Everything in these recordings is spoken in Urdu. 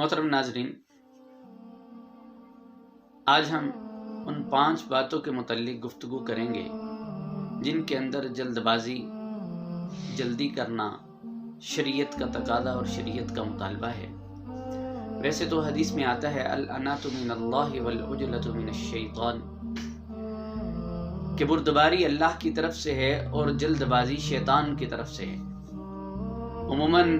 محترم ناظرین، آج ہم ان 5 باتوں کے متعلق گفتگو کریں گے جن کے اندر جلد بازی، جلدی کرنا شریعت کا تقاضا اور شریعت کا مطالبہ ہے۔ ویسے تو حدیث میں آتا ہے العنات من اللہ والعجلۃ من الشیطان، کہ بردباری اللہ کی طرف سے ہے اور جلد بازی شیطان کی طرف سے ہے۔ عموماً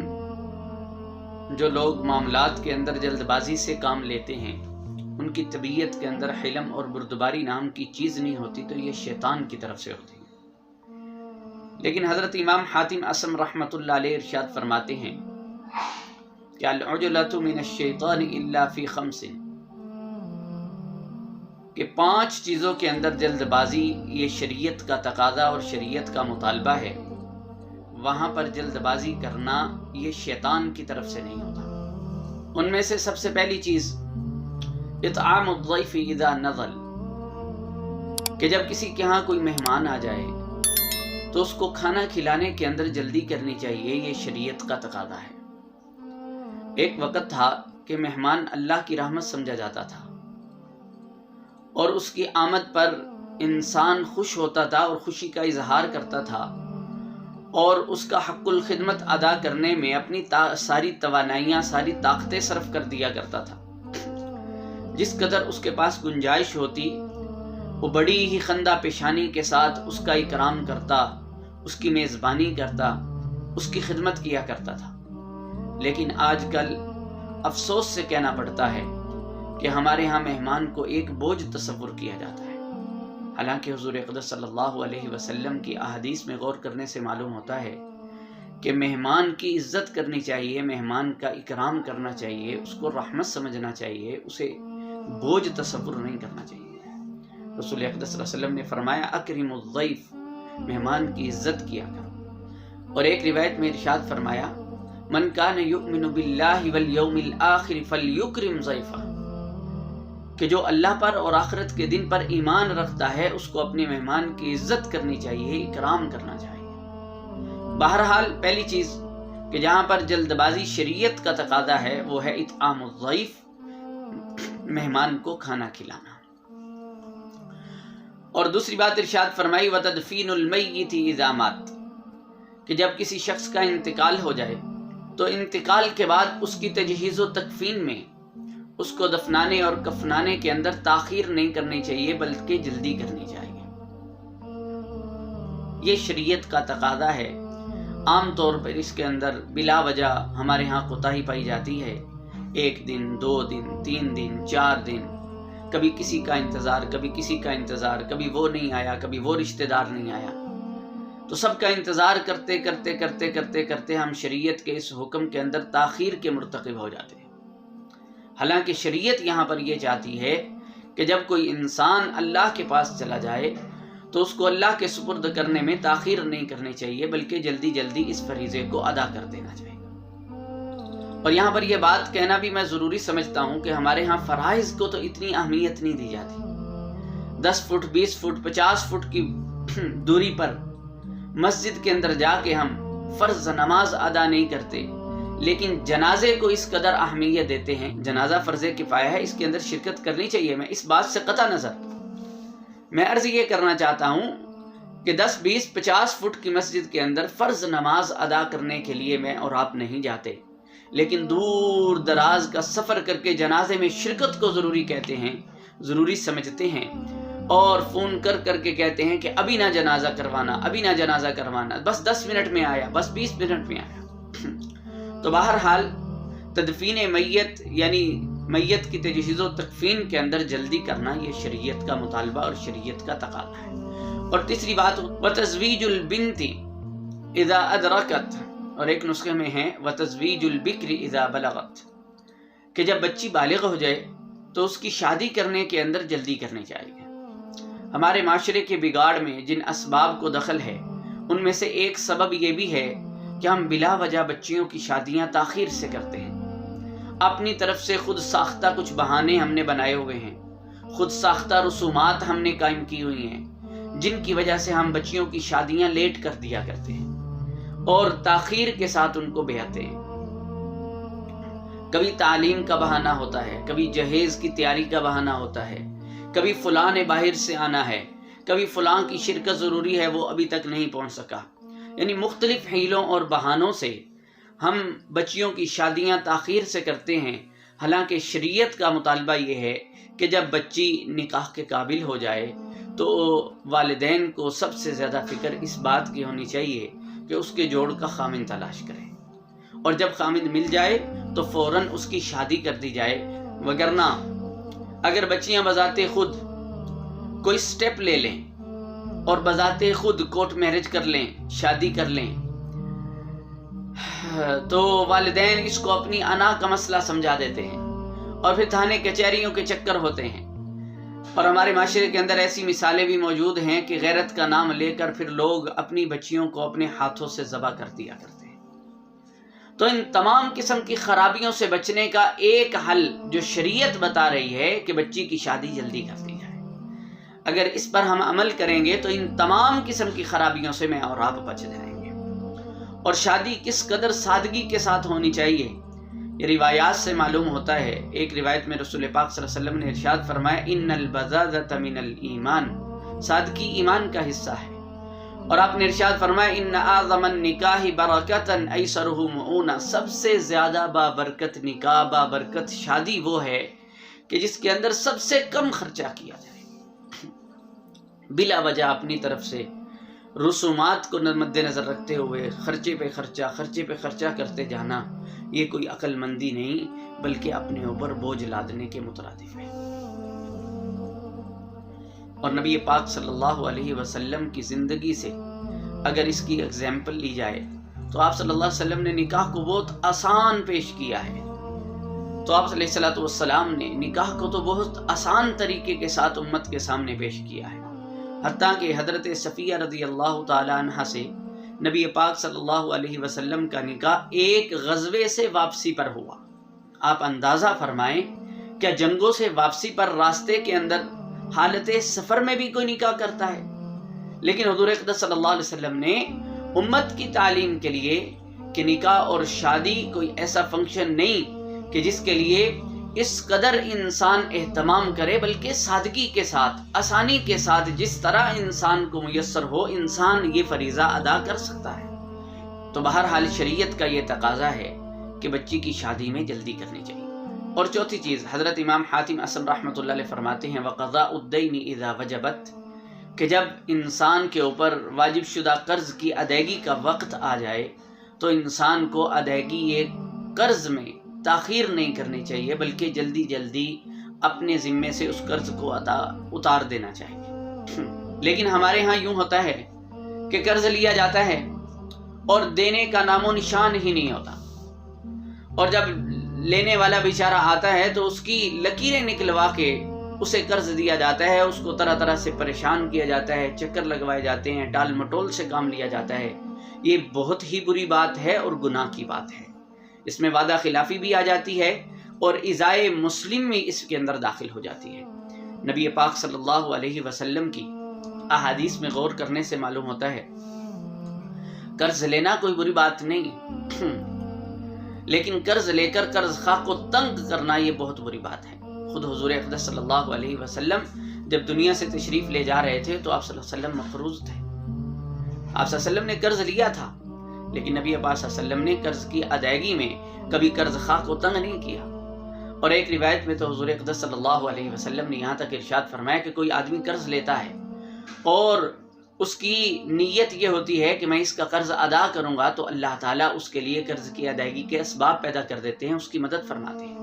جو لوگ معاملات کے اندر جلد بازی سے کام لیتے ہیں ان کی طبیعت کے اندر حلم اور بردباری نام کی چیز نہیں ہوتی، تو یہ شیطان کی طرف سے ہوتی ہے۔ لیکن حضرت امام حاتم اصم رحمۃ اللہ علیہ ارشاد فرماتے ہیں کہ العجلۃ من الشیطان الا فی 5، کہ 5 چیزوں کے اندر جلد بازی یہ شریعت کا تقاضا اور شریعت کا مطالبہ ہے، وہاں پر جلد بازی کرنا یہ شیطان کی طرف سے نہیں ہوتا۔ ان میں سے سب سے پہلی چیز اطعام الضیف اذا نزل، کہ جب کسی کے ہاں کوئی مہمان آ جائے تو اس کو کھانا کھلانے کے اندر جلدی کرنی چاہیے، یہ شریعت کا تقاضا ہے۔ ایک وقت تھا کہ مہمان اللہ کی رحمت سمجھا جاتا تھا اور اس کی آمد پر انسان خوش ہوتا تھا اور خوشی کا اظہار کرتا تھا اور اس کا حق الخدمت ادا کرنے میں اپنی ساری توانائیاں، ساری طاقتیں صرف کر دیا کرتا تھا۔ جس قدر اس کے پاس گنجائش ہوتی وہ بڑی ہی خندہ پیشانی کے ساتھ اس کا اکرام کرتا، اس کی میزبانی کرتا، اس کی خدمت کیا کرتا تھا۔ لیکن آج کل افسوس سے کہنا پڑتا ہے کہ ہمارے ہاں مہمان کو ایک بوجھ تصور کیا جاتا ہے، حالانکہ حضور اقدس صلی اللہ علیہ وسلم کی احادیث میں غور کرنے سے معلوم ہوتا ہے کہ مہمان کی عزت کرنی چاہیے، مہمان کا اکرام کرنا چاہیے، اس کو رحمت سمجھنا چاہیے، اسے بوجھ تصور نہیں کرنا چاہیے۔ رسول اقدس صلی اللہ علیہ وسلم نے فرمایا اکرم الضیف، مہمان کی عزت کیا کرو۔ اور ایک روایت میں ارشاد فرمایا من کان یؤمن باللہ والیوم الآخر فلیکرم ضیفہ، کہ جو اللہ پر اور آخرت کے دن پر ایمان رکھتا ہے اس کو اپنے مہمان کی عزت کرنی چاہیے، اکرام کرنا چاہیے۔ بہرحال پہلی چیز کہ جہاں پر جلد بازی شریعت کا تقاضا ہے وہ ہے اطعام الضیف، مہمان کو کھانا کھلانا۔ اور دوسری بات ارشاد فرمائی وتدفین المیت اذا مات، کہ جب کسی شخص کا انتقال ہو جائے تو انتقال کے بعد اس کی تجہیز و تکفین میں اس کو دفنانے اور کفنانے کے اندر تاخیر نہیں کرنی چاہیے بلکہ جلدی کرنی چاہیے۔ یہ شریعت کا تقاضا ہے۔ عام طور پر اس کے اندر بلا وجہ ہمارے ہاں کوتاہی پائی جاتی ہے، 1 دن 2 دن 3 دن 4 دن، کبھی کسی کا انتظار، کبھی کسی کا انتظار، کبھی وہ نہیں آیا، کبھی وہ رشتہ دار نہیں آیا، تو سب کا انتظار کرتے کرتے کرتے کرتے کرتے ہم شریعت کے اس حکم کے اندر تاخیر کے مرتکب ہو جاتے ہیں۔ حالانکہ شریعت یہاں پر یہ چاہتی ہے کہ جب کوئی انسان اللہ کے پاس چلا جائے تو اس کو اللہ کے سپرد کرنے میں تاخیر نہیں کرنی چاہیے بلکہ جلدی جلدی اس فریضے کو ادا کر دینا چاہیے۔ اور یہاں پر یہ بات کہنا بھی میں ضروری سمجھتا ہوں کہ ہمارے ہاں فرائض کو تو اتنی اہمیت نہیں دی جاتی۔ 10 فٹ 20 فٹ 50 فٹ کی دوری پر مسجد کے اندر جا کے ہم فرض نماز ادا نہیں کرتے، لیکن جنازے کو اس قدر اہمیت دیتے ہیں۔ جنازہ فرض کفایہ ہے، اس کے اندر شرکت کرنی چاہیے، میں اس بات سے قطع نظر میں عرض یہ کرنا چاہتا ہوں کہ 10 20 50 فٹ کی مسجد کے اندر فرض نماز ادا کرنے کے لیے میں اور آپ نہیں جاتے، لیکن دور دراز کا سفر کر کے جنازے میں شرکت کو ضروری کہتے ہیں، ضروری سمجھتے ہیں، اور فون کر کر کے کہتے ہیں کہ ابھی نہ جنازہ کروانا، ابھی نہ جنازہ کروانا، بس 10 منٹ میں آیا، بس 20 منٹ میں آیا۔ تو بہرحال تدفین میت یعنی میت کی تجہیز و تکفین کے اندر جلدی کرنا یہ شریعت کا مطالبہ اور شریعت کا تقاضا ہے۔ اور تیسری بات وتزویج البنت اذا ادرکت، اور ایک نسخے میں ہے وتزویج البکر اذا بلغت، کہ جب بچی بالغ ہو جائے تو اس کی شادی کرنے کے اندر جلدی کرنی چاہیے۔ ہمارے معاشرے کے بگاڑ میں جن اسباب کو دخل ہے ان میں سے ایک سبب یہ بھی ہے کہ ہم بلا وجہ بچیوں کی شادیاں تاخیر سے کرتے ہیں۔ اپنی طرف سے خود ساختہ کچھ بہانے ہم نے بنائے ہوئے ہیں، خود ساختہ رسومات ہم نے قائم کی ہوئی ہیں، جن کی وجہ سے ہم بچیوں کی شادیاں لیٹ کر دیا کرتے ہیں اور تاخیر کے ساتھ ان کو بیاہتے ہیں۔ کبھی تعلیم کا بہانہ ہوتا ہے، کبھی جہیز کی تیاری کا بہانہ ہوتا ہے، کبھی فلاں نے باہر سے آنا ہے، کبھی فلاں کی شرکت ضروری ہے وہ ابھی تک نہیں پہنچ سکا۔ یعنی مختلف حیلوں اور بہانوں سے ہم بچیوں کی شادیاں تاخیر سے کرتے ہیں، حالانکہ شریعت کا مطالبہ یہ ہے کہ جب بچی نکاح کے قابل ہو جائے تو والدین کو سب سے زیادہ فکر اس بات کی ہونی چاہیے کہ اس کے جوڑ کا خامند تلاش کریں، اور جب خامند مل جائے تو فوراً اس کی شادی کر دی جائے۔ وگرنہ اگر بچیاں بذات خود کوئی سٹیپ لے لیں اور بذات خود کورٹ میرج کر لیں، شادی کر لیں، تو والدین اس کو اپنی انا کا مسئلہ سمجھا دیتے ہیں اور پھر تھانے کچہریوں کے چکر ہوتے ہیں۔ اور ہمارے معاشرے کے اندر ایسی مثالیں بھی موجود ہیں کہ غیرت کا نام لے کر پھر لوگ اپنی بچیوں کو اپنے ہاتھوں سے ذبح کر دیا کرتے ہیں۔ تو ان تمام قسم کی خرابیوں سے بچنے کا ایک حل جو شریعت بتا رہی ہے کہ بچی کی شادی جلدی کر دی جائے، اگر اس پر ہم عمل کریں گے تو ان تمام قسم کی خرابیوں سے میں اور آپ بچ جائیں گے۔ اور شادی کس قدر سادگی کے ساتھ ہونی چاہیے یہ روایات سے معلوم ہوتا ہے۔ ایک روایت میں رسول پاک صلی اللہ علیہ وسلم نے ارشاد فرمایا ان البذاذۃ من الایمان، سادگی ایمان کا حصہ ہے۔ اور آپ نے ارشاد فرمایا ان اعظم النکاح برکۃ ایسرہ مؤونہ، سب سے زیادہ بابرکت نکاح، بابرکت شادی وہ ہے کہ جس کے اندر سب سے کم خرچہ کیا جائے، بلا وجہ اپنی طرف سے رسومات کو مد نظر رکھتے ہوئے خرچے پہ خرچہ کرتے جانا، یہ کوئی عقل مندی نہیں بلکہ اپنے اوپر بوجھ لادنے کے مترادف ہے۔ اور نبی پاک صلی اللہ علیہ وسلم کی زندگی سے اگر اس کی اگزامپل لی جائے تو آپ صلی اللہ علیہ وسلم نے نکاح کو بہت آسان پیش کیا ہے۔ تو آپ علیہ الصلوۃ والسلام نے نکاح کو تو بہت آسان طریقے کے ساتھ امت کے سامنے پیش کیا ہے، حتیٰ کہ حضرت صفیہ رضی اللہ تعالی عنہ سے نبی پاک صلی اللہ علیہ وسلم کا نکاح ایک غزوے سے واپسی پر ہوا۔ آپ اندازہ فرمائیں کیا جنگوں سے واپسی پر راستے کے اندر حالت سفر میں بھی کوئی نکاح کرتا ہے؟ لیکن حضور اقدس صلی اللہ علیہ وسلم نے امت کی تعلیم کے لیے کہ نکاح اور شادی کوئی ایسا فنکشن نہیں کہ جس کے لیے اس قدر انسان اہتمام کرے، بلکہ سادگی کے ساتھ، آسانی کے ساتھ، جس طرح انسان کو میسر ہو انسان یہ فریضہ ادا کر سکتا ہے۔ تو بہرحال شریعت کا یہ تقاضا ہے کہ بچی کی شادی میں جلدی کرنی چاہیے۔ اور چوتھی چیز، حضرت امام حاتم اصم رحمۃ اللہ علیہ فرماتے ہیں وَقَضَاءُ الدَّيْنِ إِذَا وَجَبَتْ، کہ جب انسان کے اوپر واجب شدہ قرض کی ادائیگی کا وقت آ جائے تو انسان کو ادائیگی یہ قرض میں تاخیر نہیں کرنی چاہیے، بلکہ جلدی جلدی اپنے ذمے سے اس قرض کو اتار دینا چاہیے۔ لیکن ہمارے ہاں یوں ہوتا ہے کہ قرض لیا جاتا ہے اور دینے کا نام و نشان ہی نہیں ہوتا، اور جب لینے والا بیچارہ آتا ہے تو اس کی لکیریں نکلوا کے اسے قرض دیا جاتا ہے، اس کو طرح طرح سے پریشان کیا جاتا ہے، چکر لگوائے جاتے ہیں، ٹال مٹول سے کام لیا جاتا ہے۔ یہ بہت ہی بری بات ہے اور گناہ کی بات ہے، اس میں وعدہ خلافی بھی آ جاتی ہے اور ایذائے مسلم بھی اس کے اندر داخل ہو جاتی ہے۔ نبی پاک صلی اللہ علیہ وسلم کی احادیث میں غور کرنے سے معلوم ہوتا ہے قرض لینا کوئی بری بات نہیں، لیکن قرض لے کر قرض خواہ کو تنگ کرنا یہ بہت بری بات ہے۔ خود حضور اقدس صلی اللہ علیہ وسلم جب دنیا سے تشریف لے جا رہے تھے تو آپ صلی اللہ علیہ وسلم مقروض تھے، آپ صلی اللہ علیہ وسلم نے قرض لیا تھا، لیکن نبی پاک صلی اللہ علیہ وسلم نے قرض کی ادائیگی میں کبھی قرض خواہ کو تنگ نہیں کیا۔ اور ایک روایت میں تو حضور اقدس صلی اللہ علیہ وسلم نے یہاں تک ارشاد فرمایا کہ کوئی آدمی قرض لیتا ہے اور اس کی نیت یہ ہوتی ہے کہ میں اس کا قرض ادا کروں گا، تو اللہ تعالیٰ اس کے لیے قرض کی ادائیگی کے اسباب پیدا کر دیتے ہیں، اس کی مدد فرماتے ہیں۔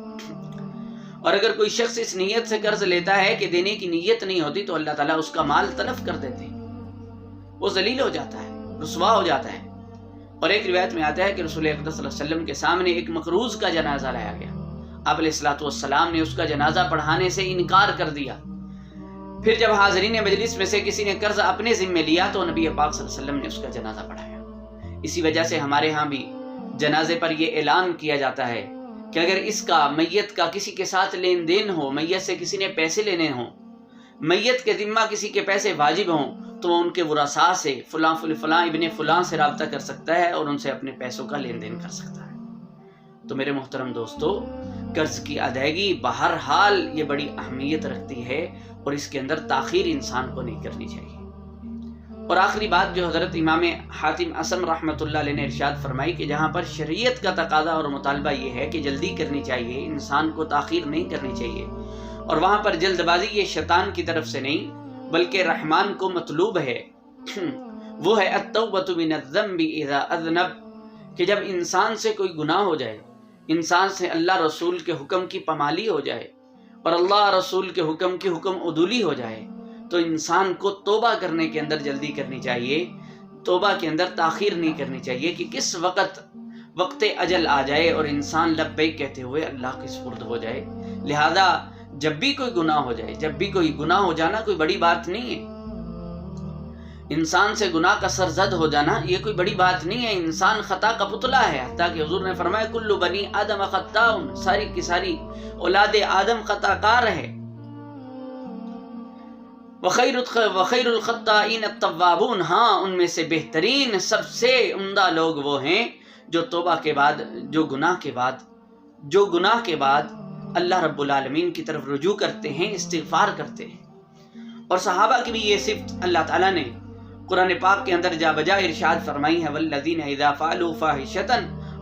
اور اگر کوئی شخص اس نیت سے قرض لیتا ہے کہ دینے کی نیت نہیں ہوتی تو اللہ تعالیٰ اس کا مال تلف کر دیتے ہیں، وہ ذلیل ہو جاتا ہے، رسوا ہو جاتا ہے۔ اور ایک روایت میں آتا ہے کہ رسول اقدس صلی اللہ علیہ وسلم کے سامنے ایک مقروض کا جنازہ لایا گیا، آپ علیہ الصلوۃ والسلام نے اس کا جنازہ پڑھانے سے انکار کر دیا۔ پھر جب حاضرین مجلس میں سے کسی نے قرض اپنے ذمے لیا تو نبی پاک صلی اللہ علیہ وسلم نے اس کا جنازہ پڑھایا۔ اسی وجہ سے ہمارے ہاں بھی جنازے پر یہ اعلان کیا جاتا ہے کہ اگر اس کا میت کا کسی کے ساتھ لین دین ہو، میت سے کسی نے پیسے لینے ہوں، میت کے ذمہ کسی کے پیسے واجب ہوں، تو وہ ان کے ورثاء سے فلاں ابن فلاں سے رابطہ کر سکتا ہے اور ان سے اپنے پیسوں کا لین دین کر سکتا ہے۔ تو میرے محترم دوستو، قرض کی ادائیگی بہرحال یہ بڑی اہمیت رکھتی ہے اور اس کے اندر تاخیر انسان کو نہیں کرنی چاہیے۔ اور آخری بات جو حضرت امام حاتم اصم رحمۃ اللہ علیہ نے ارشاد فرمائی کہ جہاں پر شریعت کا تقاضا اور مطالبہ یہ ہے کہ جلدی کرنی چاہیے، انسان کو تاخیر نہیں کرنی چاہیے، اور وہاں پر جلد بازی یہ شیطان کی طرف سے نہیں بلکہ رحمان کو مطلوب ہے، وہ ہے التوبۃ من الذنب اذا اذنب، کہ جب انسان سے کوئی گناہ ہو جائے، انسان سے اللہ رسول کے حکم کی پامالی ہو جائے اور اللہ رسول کے حکم کی حکم عدولی ہو جائے، تو انسان کو توبہ کرنے کے اندر جلدی کرنی چاہیے، توبہ کے اندر تاخیر نہیں کرنی چاہیے کہ کس وقت اجل آ جائے اور انسان لبیک کہتے ہوئے اللہ کے سپرد ہو جائے۔ لہذا جب بھی کوئی گناہ ہو جائے، جب بھی کوئی گناہ ہو جانا کوئی بڑی بات نہیں ہے، انسان سے گناہ کا سرزد ہو جانا یہ کوئی بڑی بات نہیں ہے، انسان خطا کا پتلا ہے، حتیٰ کہ حضور نے فرمایا کل بنی آدم خطاء، ساری کی ساری اولاد آدم خطا کار ہے، وخیر الخطائین التوابون، ہاں ان میں سے بہترین سب سے عمدہ لوگ وہ ہیں جو توبہ کے بعد، جو گناہ کے بعد اللہ رب العالمین کی طرف رجوع کرتے ہیں، استغفار کرتے ہیں۔ اور صحابہ کی بھی یہ صفت اللہ تعالیٰ نے قرآن پاک کے اندر جا بجا ارشاد فرمائی ہے، والذین اذا فعلوا فاحشۃ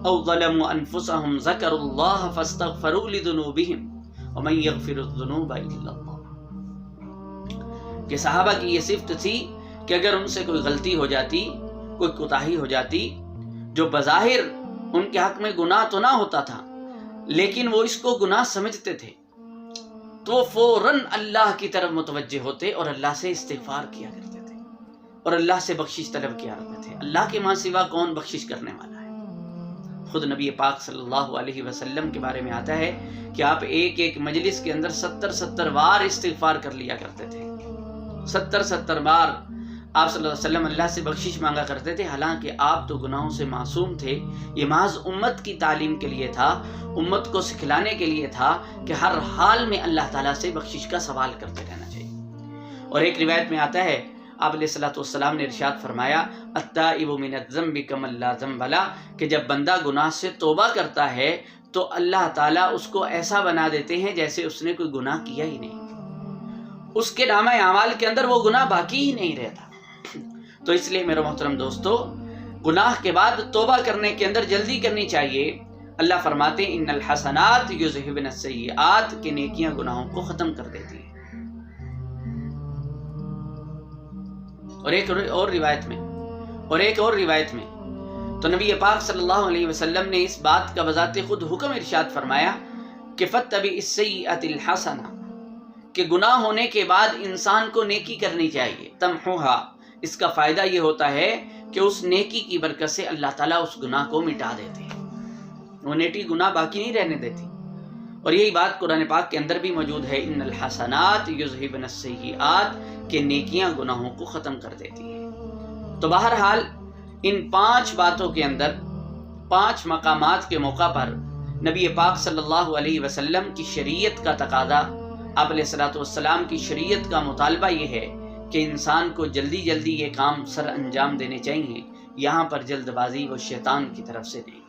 او ظلموا انفسهم ذکروا اللہ فاستغفروا لذنوبہم ومن یغفر الذنوب الا اللہ، کہ صحابہ کی یہ صفت تھی کہ اگر ان سے کوئی غلطی ہو جاتی، کوئی کوتاہی ہو جاتی جو بظاہر ان کے حق میں گناہ تو نہ ہوتا تھا لیکن وہ اس کو گناہ سمجھتے تھے، تو وہ فوراً اللہ کی طرف متوجہ ہوتے اور اللہ سے استغفار کیا کرتے تھے اور اللہ سے بخشش طلب کیا کرتے تھے۔ اللہ کے ماں سوا کون بخشش کرنے والا ہے؟ خود نبی پاک صلی اللہ علیہ وسلم کے بارے میں آتا ہے کہ آپ ایک ایک مجلس کے اندر 70 بار استغفار کر لیا کرتے تھے، 70 بار آپ صلی اللہ علیہ وسلم اللہ سے بخشش مانگا کرتے تھے، حالانکہ آپ تو گناہوں سے معصوم تھے۔ یہ محض امت کی تعلیم کے لیے تھا، امت کو سکھلانے کے لیے تھا کہ ہر حال میں اللہ تعالیٰ سے بخشش کا سوال کرتے رہنا چاہیے۔ اور ایک روایت میں آتا ہے آپ علیہ الصلوۃ والسلام نے ارشاد فرمایا التائب من الذنب کمن لا ذنب لہ، کہ جب بندہ گناہ سے توبہ کرتا ہے تو اللہ تعالیٰ اس کو ایسا بنا دیتے ہیں جیسے اس نے کوئی گناہ کیا ہی نہیں، اس کے نامہ اعمال کے اندر وہ گناہ باقی ہی نہیں رہتا۔ تو اس لیے میرے محترم دوستو، گناہ کے بعد توبہ کرنے کے اندر جلدی کرنی چاہیے۔ اللہ فرماتے ہیں ان الحسنات یذہبن السیئات، کہ نیکیاں گناہوں کو ختم کر دیتی ہیں۔ اور ایک اور روایت میں تو نبی پاک صلی اللہ علیہ وسلم نے اس بات کا بذات خود حکم ارشاد فرمایا کہ فاتبع السیئۃ الحسنہ، کہ گناہ ہونے کے بعد انسان کو نیکی کرنی چاہیے، تمحوہا، اس کا فائدہ یہ ہوتا ہے کہ اس نیکی کی برکت سے اللہ تعالیٰ اس گناہ کو مٹا دیتے ہیں، وہ نیکی گناہ باقی نہیں رہنے دیتی۔ اور یہی بات قرآن پاک کے اندر بھی موجود ہے ان الحسنات یذہبن السیئات، کہ نیکیاں گناہوں کو ختم کر دیتی ہیں۔ تو بہرحال ان 5 باتوں کے اندر، 5 مقامات کے موقع پر نبی پاک صلی اللہ علیہ وسلم کی شریعت کا تقاضا، آپ علیہ الصلوۃ والسلام کی شریعت کا مطالبہ یہ ہے کہ انسان کو جلدی یہ کام سر انجام دینے چاہیے، یہاں پر جلد بازی وہ شیطان کی طرف سے نہیں۔